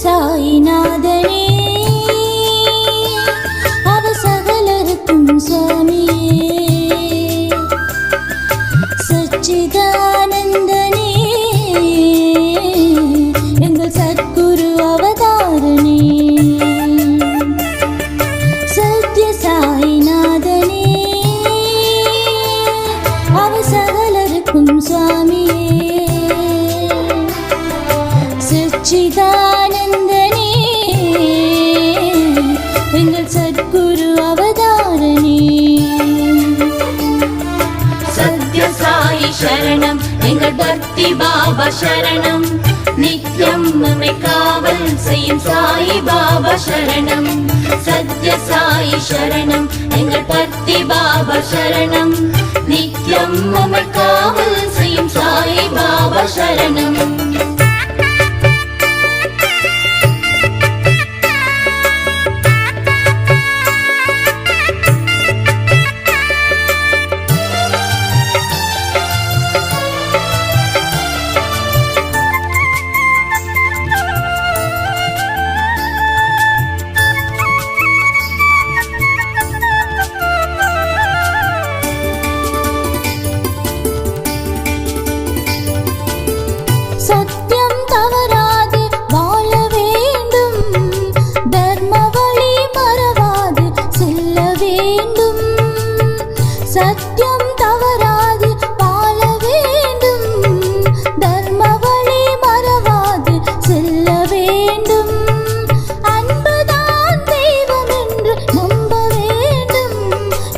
சாயிநாதனே அவ சகலருக்கும் சுவாமியே சச்சிதானந்தனே எங்கள் சத்குரு அவதாரணே சத்ய சாயிநாதனே அவ சகலருக்கும் சுவாமியே சச்சிதானந்தனே எங்கள் சத்குரு அவதாரணே சத்ய சாயி சரணம் எங்கள் பக்தி பாபா சரணம் நித்யம் நம்மை காவல் செய்யும் சாயி பாபா சரணம் சத்ய சாயி சரணம் எங்கள் பக்தி பாபா சரணம் நித்யம் நம்மை காவல் செய்யும் சாயி பாபா சரணம் சத்தியம் தவறாது வாழ வேண்டும் தர்ம வழி மறவாது செல்ல வேண்டும் சத்தியம் தவறாது வாழ வேண்டும் தர்ம வழி மறவாது செல்ல வேண்டும் அன்புதான் தெய்வம் என்று நம்ப வேண்டும்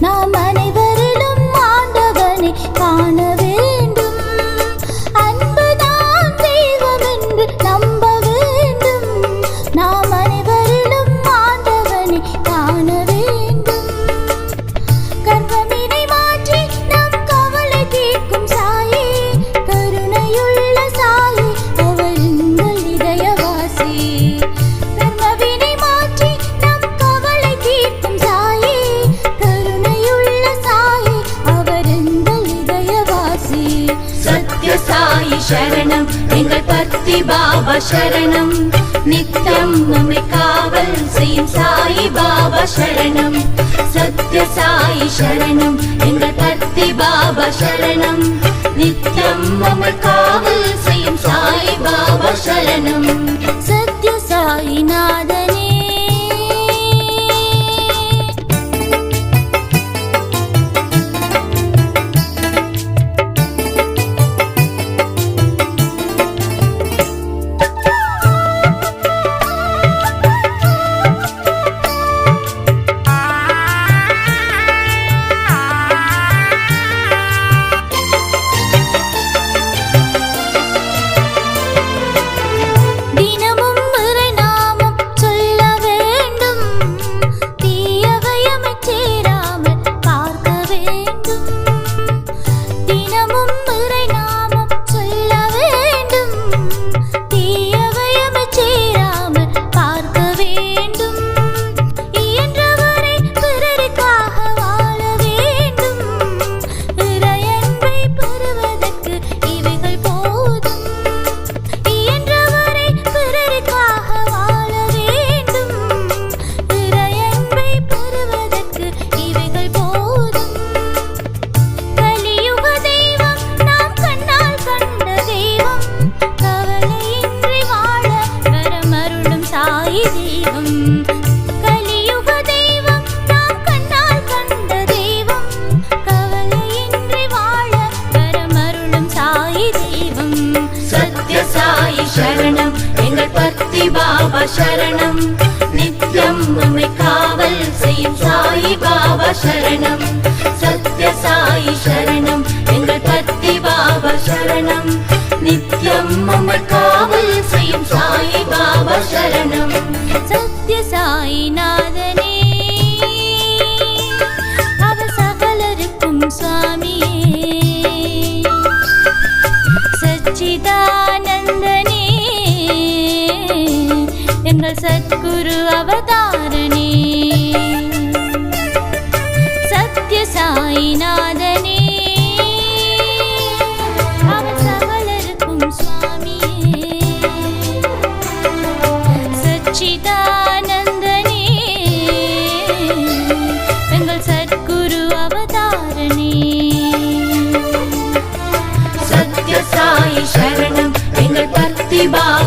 நாம் அனைவரிலும் ஆண்டவனை காண வேண்டும் அன்புதான் தெய்வம் என்று நம்ப வேண்டும் நாம் அனைவரிலும் ஆண்டவனை காண வேண்டும் கர்வமினை மாற்றி நம் கவலை தீர்க்கும் சாயி கருணையுள்ள சாயி அவர் எங்கள் இதயவாசி கர்மவினை மாற்றி நம் கவலை தீர்க்கும் சாயி கருணையுள்ள சாயி அவர் எங்கள் இதயவாசி சத்ய சாயி சரணம் எங்கள் பக்தி பாபா சரணம் நித்தம் நம்மை காவல் செய்யும் சாயி பாபா சரணம் சத்ய சாயி சரணம் எங்கள் பக்தி பாபா சரணம் நித்தம் நம்மை காவல் செய்யும் சாயி பாபா சரணம் சத்ய சாயிநாதனே தினமும் இறை நாமம் சொல்ல வேண்டும் தீயவையமை சேராமல் பார்க்க வேண்டும் தினமும் இறை நாமம் சொல்ல வேண்டும் தீயவையமை சேராமல் பார்க்க வேண்டும் இயன்றவரை பிறருக்காக வாழ வேண்டும் இறையன்பை பெறுவதற்கு இவைகள் போதும் இயன்றவரை பிறருக்காக வாழ வேண்டும் இறையன்பை பெறுவதற்கு இவைகள் போதும் கலியுக தெய்வம் நாம் கண்ணால் கண்ட தெய்வம் கவலையின்றி வாழ வரமருளும் சாயி தெய்வம் கலியுக தெய்வம் நாம் கண்ணால் கண்ட தெய்வம் கவலையின்றி வாழ வரமருளும் சாயி தெய்வம் சத்ய சாயி சரணம் எங்கள் பக்தி பாபா சரணம் நித்யம் நம்மை காவல் செய்யும் சாயி பாபா சரணம் சத்ய சாயி சரணம் எங்கள் பக்தி பாபா சரணம் நித்யம் நம்மை காவல் செய்யும் சாயி பாபா சரணம் சத்ய சாயிநாதனே அவ சகலருக்கும் சுவாமியே சச்சிதானந்தனே எங்கள் சத்குரு அவதாரணே சத்ய சாயிநாதனே அவ சகலருக்கும் சுவாமியே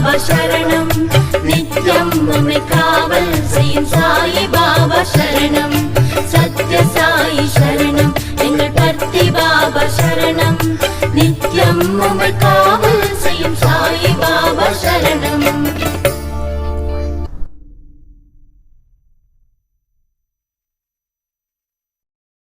பாபா சரணம் நித்யம் உம்மை காவல் செய்யும் சாயி பாபா சரணம் சத்ய சாயி சரணம் எங்கள் பர்த்தி பாபா சரணம் நித்யம் உம்மை